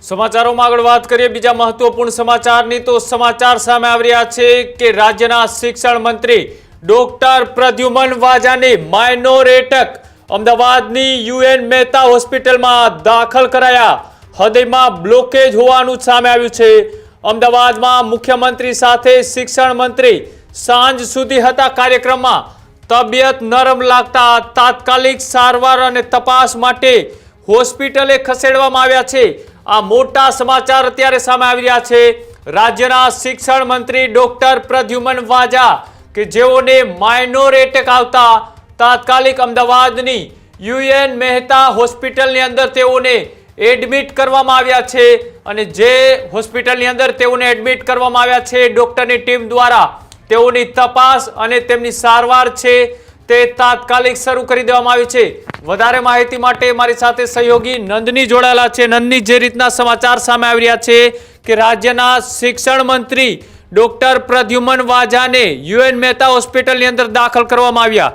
સમાચારોમાં આગળ વાત કરીએ બીજા મહત્વપૂર્ણ સમાચારની તો સમાચાર સામે આવી રહ્યા છે કે રાજ્યના શિક્ષણ મંત્રી ડોક્ટર પ્રદ્યુમન વાજાને માઇનોર એટેક અમદાવાદની યુએન મહેતા હોસ્પિટલમાં દાખલ કરાયા। હૃદયમાં બ્લોકેજ હોવાનું સામે આવ્યું છે। અમદાવાદમાં મુખ્યમંત્રી સાથે શિક્ષણ મંત્રી સાંજ સુધી હતા કાર્યક્રમમાં। તબિયત નરમ લાગતા તાત્કાલિક સારવાર અને તપાસ માટે હોસ્પિટલે ખસેડવામાં આવ્યા છે। આ મોટા સમાચાર અત્યારે સામે આવી રહ્યા છે। રાજ્યના શિક્ષણ મંત્રી ડોક્ટર પ્રદ્યુમન વાજા કે જેઓને માઇનોર એટેક આવતા તાત્કાલિક અમદાવાદની યુએન મહેતા હોસ્પિટલની અંદર તેઓને એડમિટ કરવામાં આવ્યા છે અને જે હોસ્પિટલની અંદર તેઓને એડમિટ કરવામાં આવ્યા છે ડોક્ટરની ટીમ દ્વારા તેઓની તપાસ અને તેમની સારવાર છે તે તાત્કાલિક શરૂ કરી દેવામાં આવી છે। વધારે માહિતી માટે મારી સાથે સહયોગી નંદની જોડાયેલા છે। નંદની, જે રીતના સમાચાર સામે આવી રહ્યા છે કે રાજ્યના શિક્ષણ મંત્રી ડોક્ટર પ્રદ્યુમન વાજાને યુએન મહેતા હોસ્પિટલની અંદર દાખલ કરવામાં આવ્યા।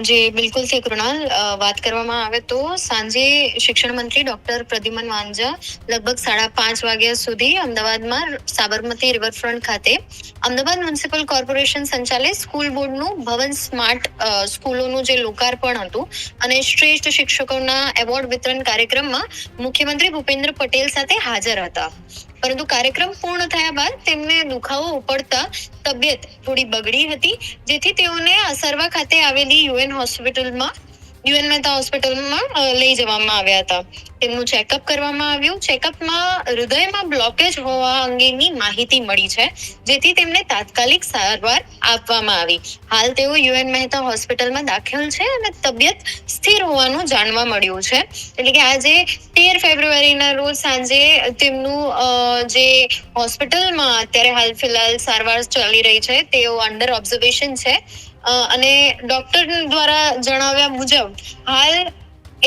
જી બિલકુલ થી કૃણાલ, વાત કરવામાં આવે તો સાંજે શિક્ષણ મંત્રી ડોક્ટર પ્રદ્યુમન વાંજા લગભગ 5:30 વાગ્યા સુધી અમદાવાદમાં સાબરમતી રિવરફ્રન્ટ ખાતે અમદાવાદ મ્યુનિસિપલ કોર્પોરેશન સંચાલિત સ્કૂલ બોર્ડનું ભવન સ્માર્ટ સ્કૂલોનું જે લોકાર્પણ હતું અને શ્રેષ્ઠ શિક્ષકોના એવોર્ડ વિતરણ કાર્યક્રમમાં મુખ્યમંત્રી ભૂપેન્દ્ર પટેલ સાથે હાજર હતા। પરંતુ કાર્યક્રમ પૂર્ણ થયા બાદ તેમને દુખાવો ઉપડતા તબિયત થોડી બગડી હતી, જેથી તેઓને અસરવા ખાતે આવેલી યુએન મહેતા હોસ્પિટલમાં લઈ જવામાં આવ્યા હતા। તેમનું ચેકઅપ કરવામાં આવ્યું। ચેકઅપમાં હૃદયમાં બ્લોકેજ હોવા અંગેની માહિતી મળી છે, જેથી તેમને તાત્કાલિક સારવાર આપવામાં આવી। હાલ તેઓ યુએન મહેતા હોસ્પિટલમાં દાખલ છે અને તબિયત સ્થિર હોવાનું જાણવા મળ્યું છે। એટલે કે આજે 13 ફેબ્રુઆરીના રોજ સાંજે તેમનું જે હોસ્પિટલમાં અત્યારે હાલ ફિલહાલ સારવાર ચાલી રહી છે તેઓ અંડર ઓબ્ઝર્વેશન છે અને ડોક્ટર દ્વારા જણાવ્યા મુજબ હાલ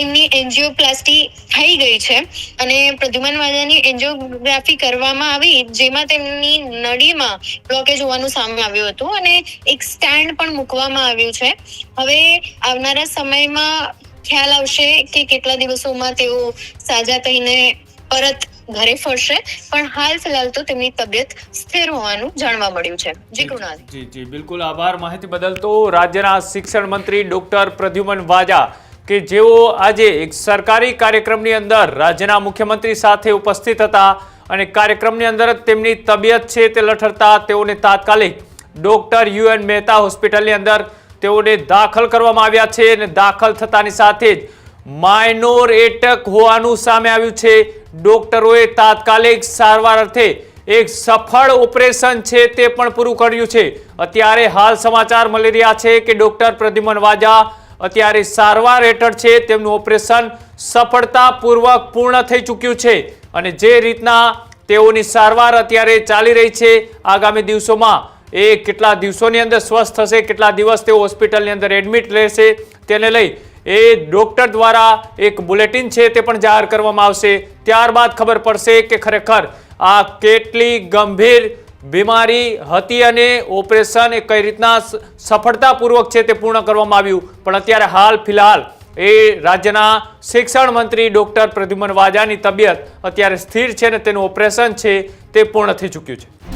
એમની એન્જિયોપ્લાસ્ટી થઈ ગઈ છે અને પ્રદ્યુમન વાજાની એન્જિયોગ્રાફી કરવામાં આવી, જેમાં તેમની નળીમાં બ્લોકેજ હોવાનું સામે આવ્યું હતું અને એક સ્ટેન્ડ પણ મૂકવામાં આવ્યું છે। હવે આવનારા સમયમાં ખ્યાલ આવશે કે કેટલા દિવસોમાં તેઓ સાજા થઈને પરત ઘરે ફરશે, પણ હાલ ફિલહાલ તો તેમની તબિયત સ્થિર હોવાનું જાણવા મળ્યું છે। જી કૃણાલ। જી બિલકુલ, આભાર માહિતી બદલ। તો રાજ્યના શિક્ષણ મંત્રી ડોક્ટર પ્રદ્યુમન વાજા કે જેઓ આજે એક સરકારી કાર્યક્રમની અંદર રાજ્યના મુખ્યમંત્રી સાથે ઉપસ્થિત હતા અને કાર્યક્રમની અંદર તેમની તબિયત છે તે લથડતા તેઓને તાત્કાલિક ડોક્ટર યુએન મહેતા હોસ્પિટલની અંદર તેઓને દાખલ કરવામાં આવ્યા છે અને દાખલ થતાની સાથે જ માઇનોર એટેક હોવાનું સામે આવ્યું છે। ડોક્ટરોએ તાત્કાલિક સારવાર અર્થે એક સફળ ઓપરેશન છે તે પણ પૂરું કર્યું છે। અત્યારે હાલ સમાચાર મળી રહ્યા છે કે ડોક્ટર પ્રદ્યુમન વાજા અત્યારે સારવાર હેઠળ છે, તેમનું ઓપરેશન સફળતાપૂર્વક પૂર્ણ થઈ ચૂક્યું છે અને જે રીતના તેઓની સારવાર અત્યારે ચાલી રહી છે, આગામી દિવસોમાં એ કેટલા દિવસોની અંદર સ્વસ્થ થશે, કેટલા દિવસ તેઓ હોસ્પિટલની અંદર એડમિટ રહેશે તેને લઈ એ ડોક્ટર દ્વારા એક બુલેટિન છે તે પણ જાહેર કરવામાં આવશે। ત્યારબાદ ખબર પડશે કે ખરેખર આ કેટલી ગંભીર બીમારી હતી અને ઓપરેશન એ કઈ રીતના સફળતાપૂર્વક છે તે પૂર્ણ કરવામાં આવ્યું। પણ અત્યારે હાલ ફિલહાલ એ રાજ્યના શિક્ષણ મંત્રી ડોક્ટર પ્રદ્યુમન વાજાની તબિયત અત્યારે સ્થિર છે અને તેનું ઓપરેશન છે તે પૂર્ણ થઈ ચૂક્યું છે।